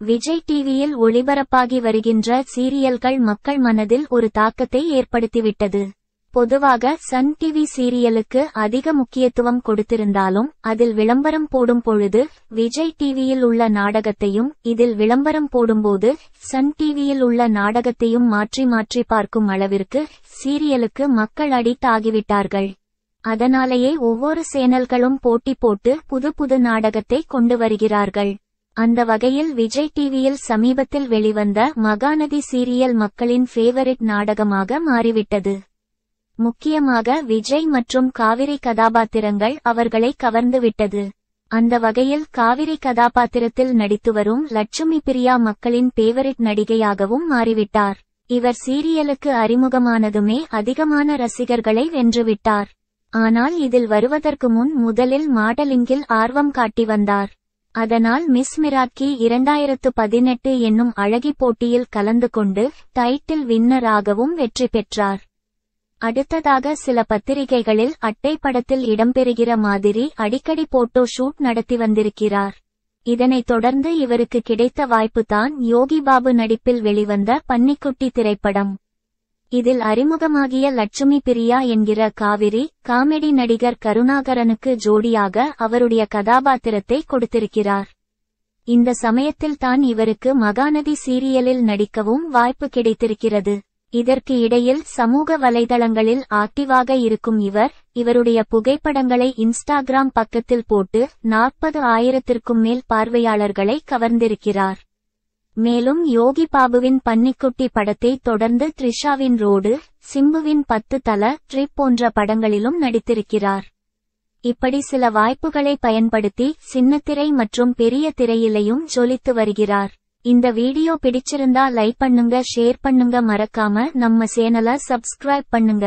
விஜய் டிவியில் ஒளிபரப்பாகி வருகின்ற சீரியல்கள் மக்கள் மனதில் ஒரு தாக்கத்தை ஏற்படுத்திவிட்டது. பொதுவாக சன் டிவி சீரியலுக்கு அதிக முக்கியத்துவம் கொடுத்திருந்தாலும் அதில் விளம்பரம் போடும் பொழுது விஜய் டிவியில் உள்ள நாடகத்தையும் இதில் விளம்பரம் போடும்போது சன் டிவியில் உள்ள நாடகத்தையும் மாற்றி மாற்றி பார்க்கும் அளவிற்கு சீரியலுக்கு மக்கள் அடிக்ட் ஆகிவிட்டார்கள். அதனாலேயே ஒவ்வொரு சேனல்களும் போட்டி போட்டு புது புது நாடகத்தை கொண்டு வருகிறார்கள். அந்த வகையில் விஜய் டிவியில் சமீபத்தில் வெளிவந்த மகாநதி சீரியல் மக்களின் ஃபேவரிட் நாடகமாக மாறிவிட்டது. முக்கியமாக விஜய் மற்றும் காவிரி கதாபாத்திரங்கள் அவர்களை கவர்ந்துவிட்டது. அந்த வகையில் காவிரி கதாபாத்திரத்தில் நடித்து வரும் லட்சுமி பிரியா மக்களின் ஃபேவரிட் நடிகையாகவும் மாறிவிட்டார். இவர் சீரியலுக்கு அறிமுகமானதுமே அதிகமான ரசிகர்களை வென்றுவிட்டார். ஆனால் இதில் வருவதற்கு முதலில் மாடலிங்கில் ஆர்வம் காட்டி வந்தார். அதனால் மிஸ் மிராக்கி 2018 என்னும் அழகி போட்டியில் கலந்து கொண்டு டைட்டில் வின்னராகவும் வெற்றி பெற்றார். அடுத்ததாக சில பத்திரிகைகளில் அட்டை படத்தில் இடம்பெறுகிற மாதிரி அடிக்கடி போட்டோ ஷூட் நடத்தி வந்திருக்கிறார். இதனைத் தொடர்ந்து இவருக்கு கிடைத்த வாய்ப்புதான் யோகி பாபு நடிப்பில் வெளிவந்த பன்னிக்குட்டி திரைப்படம். இதில் அறிமுகமாகிய லட்சுமி பிரியா என்கிற காவிரி காமெடி நடிகர் கருணாகரனுக்கு ஜோடியாக அவருடைய கதாபாத்திரத்தை கொடுத்திருக்கிறார். இந்த சமயத்தில் தான் இவருக்கு மகாநதி சீரியலில் நடிக்கவும் வாய்ப்பு கிடைத்திருக்கிறது. இதற்கு இடையில் சமூக வலைதளங்களில் ஆக்டிவாக இருக்கும் இவருடைய புகைப்படங்களை இன்ஸ்டாகிராம் பக்கத்தில் போட்டு 40,000க்கும் மேல் பார்வையாளர்களை கவர்ந்திருக்கிறார். மேலும் யோகி பாபுவின் பன்னிக்குட்டி படத்தை தொடர்ந்து த்ரிஷாவின் ரோடு, சிம்புவின் 10 தல ட்ரிப் போன்ற படங்களிலும் நடித்திருக்கிறார். இப்படி சில வாய்ப்புகளை பயன்படுத்தி சின்னத்திரை மற்றும் பெரிய திரையிலையும் ஜொலித்து வருகிறார். இந்த வீடியோ பிடிச்சிருந்தா லைக் பண்ணுங்க, ஷேர் பண்ணுங்க, மறக்காம நம்ம சேனலை சப்ஸ்கிரைப் பண்ணுங்க.